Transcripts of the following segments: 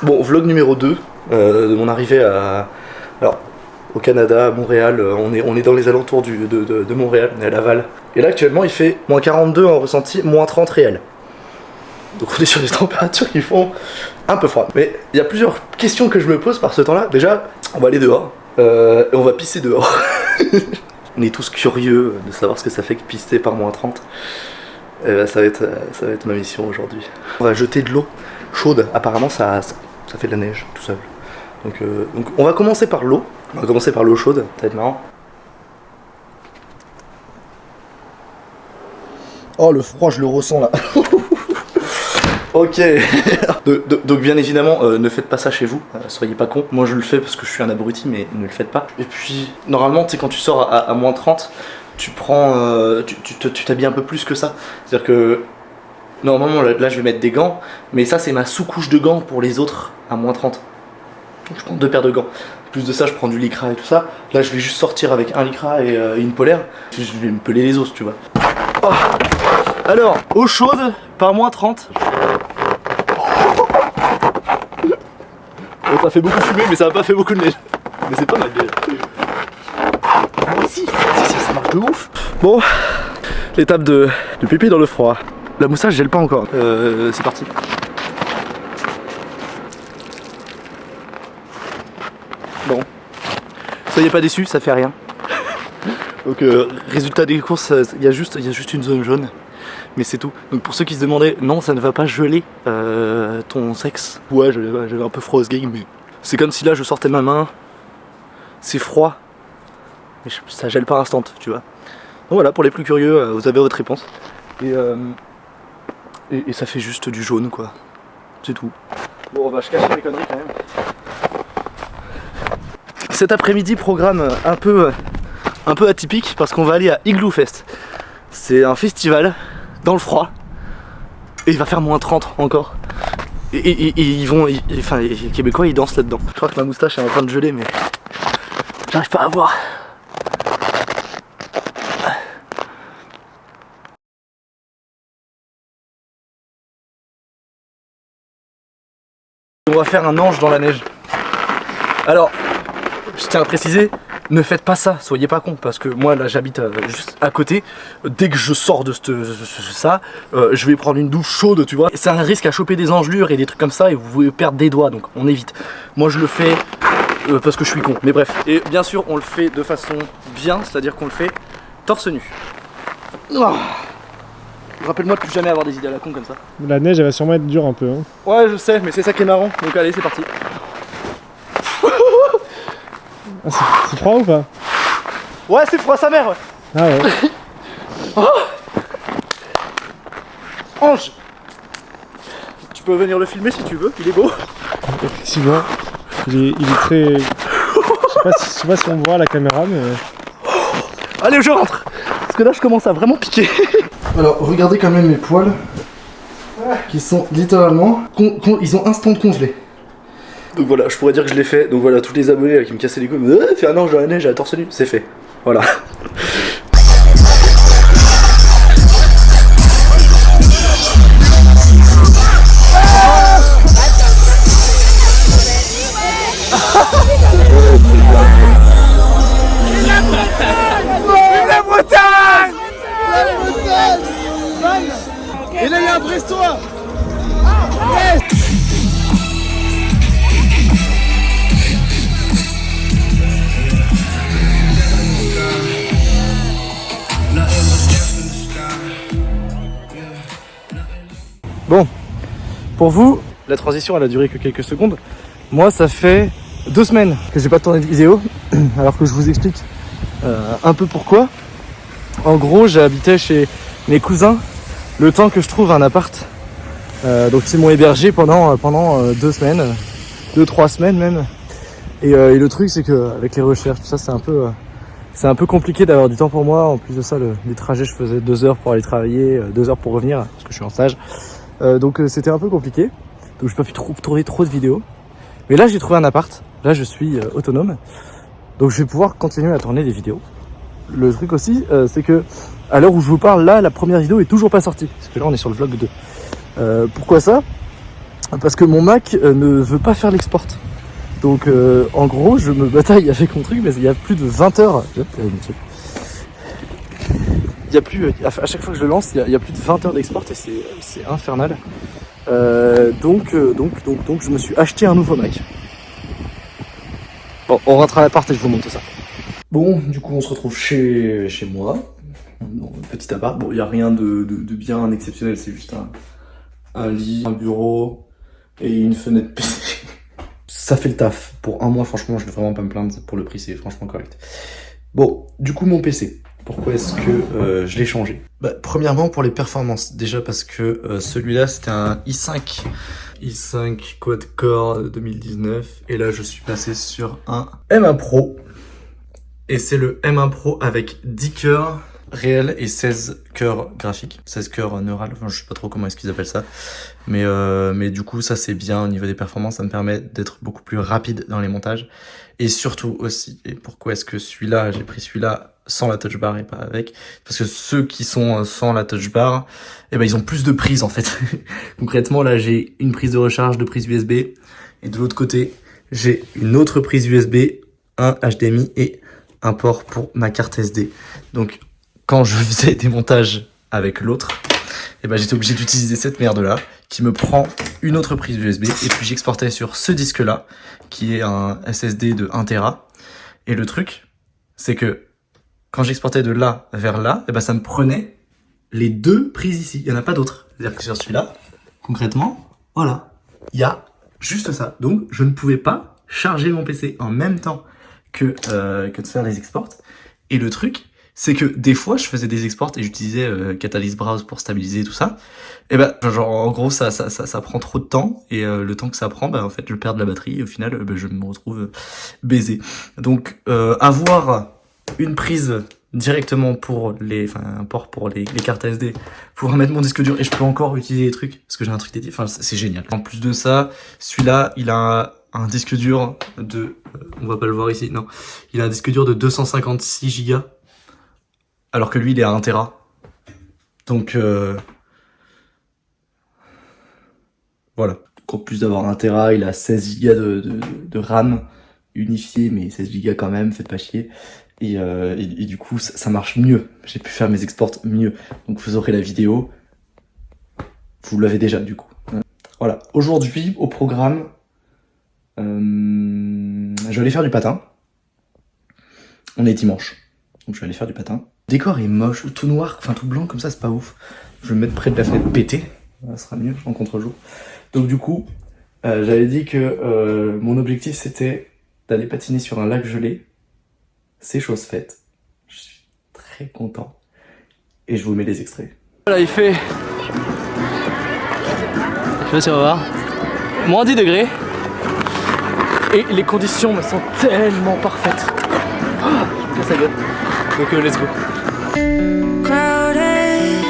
Bon, vlog numéro 2 de mon arrivée au Canada, à Montréal. On est dans les alentours de Montréal, on est à Laval. Et là actuellement il fait moins 42 en ressenti, moins 30 réel. Donc on est sur des températures qui font un peu froid. Mais il y a plusieurs questions que je me pose par ce temps-là. Déjà, on va aller dehors et on va pisser dehors. On est tous curieux de savoir ce que ça fait que pisser par moins 30. Et ben, ça va être ma mission aujourd'hui. On va jeter de l'eau chaude. Apparemment ça fait de la neige tout seul. Donc on va commencer par l'eau. On va commencer par l'eau chaude, ça va être marrant. Oh le froid je le ressens là. Ok. Donc bien évidemment ne faites pas ça chez vous, soyez pas cons. Moi je le fais parce que je suis un abruti, mais ne le faites pas. Et puis normalement tu sais quand tu sors à moins 30, tu prends tu t'habilles un peu plus que ça. C'est-à-dire que normalement là je vais mettre des gants, mais ça c'est ma sous-couche de gants pour les autres à moins 30. Donc je prends 2 paires de gants. Plus de ça je prends du lycra et tout ça. Là je vais juste sortir avec un lycra et une polaire. Je vais me peler les os tu vois. Oh. Alors, eau chaude par moins 30. Ça fait beaucoup fumer mais ça n'a pas fait beaucoup de neige. Mais c'est pas mal déjà. Si, ça marche de ouf. Bon, l'étape de pipi dans le froid. La moustache gèle pas encore. C'est parti. Bon, soyez pas déçus, ça fait rien. Donc résultat des courses, il y a juste une zone jaune. Mais c'est tout. Donc pour ceux qui se demandaient, non ça ne va pas geler ton sexe. Ouais j'avais un peu froid au game, mais c'est comme si là je sortais ma main, c'est froid, mais ça gèle pas instant, tu vois. Donc voilà, pour les plus curieux, vous avez votre réponse. Et ça fait juste du jaune quoi. C'est tout. Bon on va se cacher les conneries quand même. Cet après-midi programme un peu atypique parce qu'on va aller à Igloo Fest. C'est un festival dans le froid et il va faire moins 30 encore et les Québécois ils dansent là-dedans. Je crois que ma moustache est en train de geler mais j'arrive pas à voir. On va faire un ange dans la neige. Alors je tiens à préciser, ne faites pas ça, soyez pas cons, parce que moi là j'habite juste à côté. Dès que je sors de ça, je vais prendre une douche chaude, tu vois. C'est un risque à choper des engelures et des trucs comme ça et vous pouvez perdre des doigts, donc on évite. Moi je le fais parce que je suis con, mais bref. Et bien sûr on le fait de façon bien, c'est-à-dire qu'on le fait torse nu. Oh. Rappelle-moi de plus jamais avoir des idées à la con comme ça. La neige elle va sûrement être dure un peu. Hein. Ouais je sais, mais c'est ça qui est marrant, donc allez c'est parti. Ah, c'est froid ou pas? Ouais c'est froid sa mère ouais. Ah ouais. Oh Ange, tu peux venir le filmer si tu veux, il est beau. Effectivement, il est très... Je sais pas si on voit à la caméra mais... Allez je rentre. Parce que là je commence à vraiment piquer. Alors regardez quand même mes poils qui sont littéralement... ils ont instant congelé. Donc voilà, je pourrais dire que je l'ai fait. Donc voilà, tous les abonnés là, qui me cassaient les couilles, fais un ange dans la neige à torse nu, c'est fait. Voilà. La Bretagne. Et là il y a un Brestois. Yes. Bon, pour vous, la transition elle a duré que quelques secondes. Moi ça fait 2 semaines que j'ai pas tourné de vidéo, alors que je vous explique un peu pourquoi. En gros j'ai habité chez mes cousins le temps que je trouve un appart. Donc ils m'ont hébergé pendant 2 semaines, 2-3 semaines même. Et le truc c'est que avec les recherches, tout ça c'est un peu compliqué d'avoir du temps pour moi. En plus de ça, les trajets je faisais 2 heures pour aller travailler, 2 heures pour revenir, parce que je suis en stage. Donc c'était un peu compliqué, donc j'ai pas pu tourner trop de vidéos. Mais là j'ai trouvé un appart, là je suis autonome, donc je vais pouvoir continuer à tourner des vidéos. Le truc aussi, c'est que à l'heure où je vous parle, là la première vidéo est toujours pas sortie, parce que là on est sur le vlog 2. Pourquoi ça? Parce que mon Mac ne veut pas faire l'export. Donc en gros je me bataille avec mon truc, mais il y a plus de 20 heures. Il y a plus, à chaque fois que je le lance, il y a plus de 20 heures d'export et c'est infernal. Donc je me suis acheté un nouveau Mac. Bon, on rentre à l'appart et je vous montre ça. Bon, du coup on se retrouve chez moi. Petit appart. Bon, il n'y a rien de bien exceptionnel, c'est juste un lit, un bureau et une fenêtre PC. Ça fait le taf. Pour un mois, franchement, je vais vraiment pas me plaindre. Pour le prix, c'est franchement correct. Bon, du coup, mon PC. Pourquoi est-ce que je l'ai changé? Premièrement, pour les performances. Déjà parce que celui-là, c'était un i5 quad-core 2019. Et là, je suis passé sur un M1 Pro. Et c'est le M1 Pro avec 10 cœurs réels et 16 cœurs graphiques. 16 cœurs neurales. Enfin, je sais pas trop comment est-ce qu'ils appellent ça. Mais du coup, ça, c'est bien au niveau des performances. Ça me permet d'être beaucoup plus rapide dans les montages. Et surtout aussi, et pourquoi est-ce que celui-là, j'ai pris celui-là sans la touch bar et pas avec, parce que ceux qui sont sans la touch bar, eh ben ils ont plus de prises en fait. Concrètement là j'ai une prise de recharge, 2 prises USB, et de l'autre côté j'ai une autre prise USB, un HDMI et un port pour ma carte SD. Donc quand je faisais des montages avec l'autre, eh ben j'étais obligé d'utiliser cette merde là qui me prend une autre prise USB et puis j'exportais sur ce disque là qui est un SSD de 1 Tera. Et le truc c'est que quand j'exportais de là vers là, eh ben ça me prenait les 2 prises ici. Il n'y en a pas d'autres. C'est-à-dire que sur celui-là, concrètement, voilà, il y a juste ça. Donc, je ne pouvais pas charger mon PC en même temps que de faire les exports. Et le truc, c'est que des fois, je faisais des exports et j'utilisais Catalyst Browse pour stabiliser tout ça. Et ben, genre, en gros, ça prend trop de temps. Et le temps que ça prend, en fait, je perds de la batterie. Et au final, je me retrouve baisé. Donc, avoir une prise directement pour un port pour les cartes SD, pouvoir mettre mon disque dur et je peux encore utiliser les trucs parce que j'ai un truc dédié, enfin c'est génial. En plus de ça, celui-là, il a un disque dur de, on va pas le voir ici, non, il a un disque dur de 256 Go, alors que lui il est à 1 Tera. Donc voilà. En plus d'avoir 1 Tera, il a 16 Go de RAM unifié, mais 16 Go quand même, faites pas chier. Et du coup ça marche mieux, j'ai pu faire mes exports mieux, donc vous aurez la vidéo, vous l'avez déjà du coup. Voilà, aujourd'hui au programme, je vais aller faire du patin, on est dimanche, donc je vais aller faire du patin. Le décor est moche, tout noir, enfin tout blanc comme ça c'est pas ouf, je vais me mettre près de la fenêtre pété, ça sera mieux en contre-jour. Donc du coup, j'avais dit que mon objectif c'était d'aller patiner sur un lac gelé. C'est chose faite. Je suis très content. Et je vous mets les extraits. Voilà, il fait... Je sais pas si on va voir. Moins 10 degrés. Et les conditions me sont tellement parfaites. Oh, ça gueule. Donc let's go. Crowded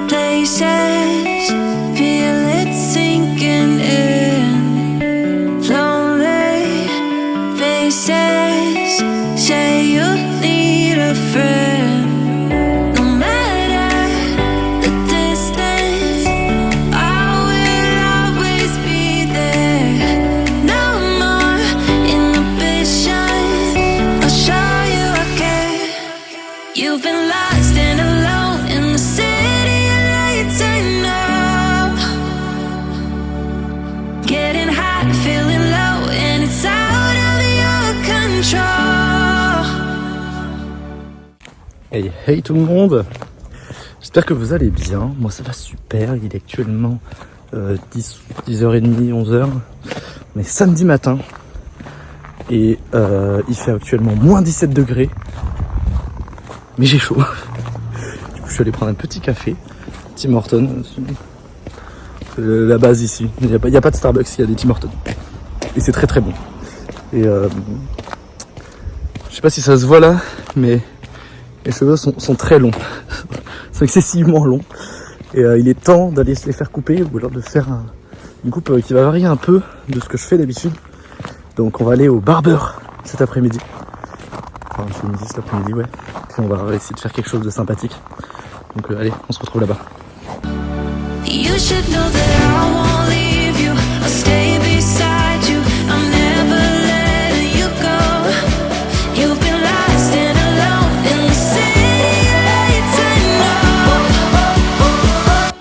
places, feel it sinking in. Lonely faces, say you need a friend. No matter the distance, I will always be there. No more inhibitions, I'll show you I care. You've been lost and alone in the city of lights I know. Getting high, feeling low, and it's out of your control. Hey tout le monde, j'espère que vous allez bien, moi ça va super, il est actuellement 10h30, 11h, on est samedi matin et il fait actuellement moins 17 degrés, mais j'ai chaud. Du coup je suis allé prendre un petit café, Tim Hortons, c'est la base ici, il n'y a pas de Starbucks, il y a des Tim Hortons et c'est très très bon. Et je sais pas si ça se voit là, mais les cheveux sont très longs, sont excessivement longs. Et il est temps d'aller se les faire couper ou alors de faire une coupe qui va varier un peu de ce que je fais d'habitude. Donc on va aller au barbeur cet après-midi. Enfin c'est midi cet après-midi, ouais. Puis on va essayer de faire quelque chose de sympathique. Donc allez, on se retrouve là-bas. You should know that I won't leave you. I'll stay beside you. I'm never letting you go. You've been lost and alone in the city lights, I know.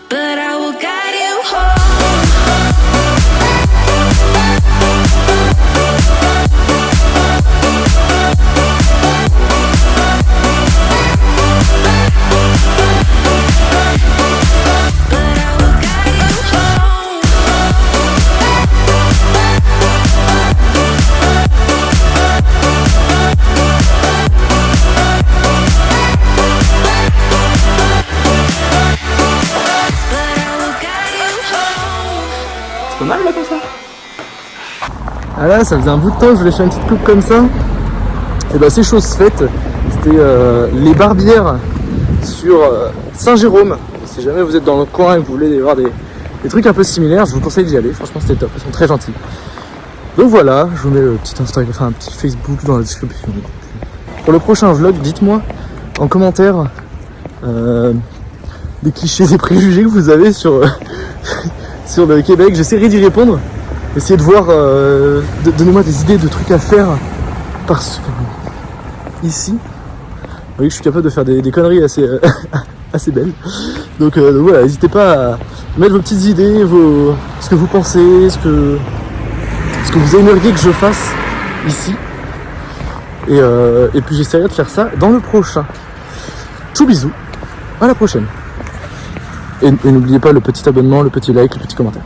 But I will guide you home. But I will guide you home. But I will guide you home. C'est pas mal là comme ça. Ah là, ça faisait un bout de temps que je voulais faire une petite coupe comme ça. Et bah c'est chose faite. C'était les Barbières sur Saint-Jérôme. Si jamais vous êtes dans le coin et que vous voulez voir des trucs un peu similaires, je vous conseille d'y aller. Franchement, c'était top. Ils sont très gentils. Donc voilà, je vous mets le petit Instagram, enfin un petit Facebook dans la description. Pour le prochain vlog, dites-moi en commentaire des clichés et préjugés que vous avez sur, sur le Québec. J'essaierai d'y répondre. Essayez de voir, donnez-moi des idées de trucs à faire ici. Vous voyez que je suis capable de faire des conneries assez, assez belles. Donc voilà, n'hésitez pas à mettre vos petites idées, ce que vous pensez, ce que vous aimeriez que je fasse ici. Et puis j'essaierai de faire ça dans le prochain. Tchou bisous, à la prochaine. Et n'oubliez pas le petit abonnement, le petit like, le petit commentaire.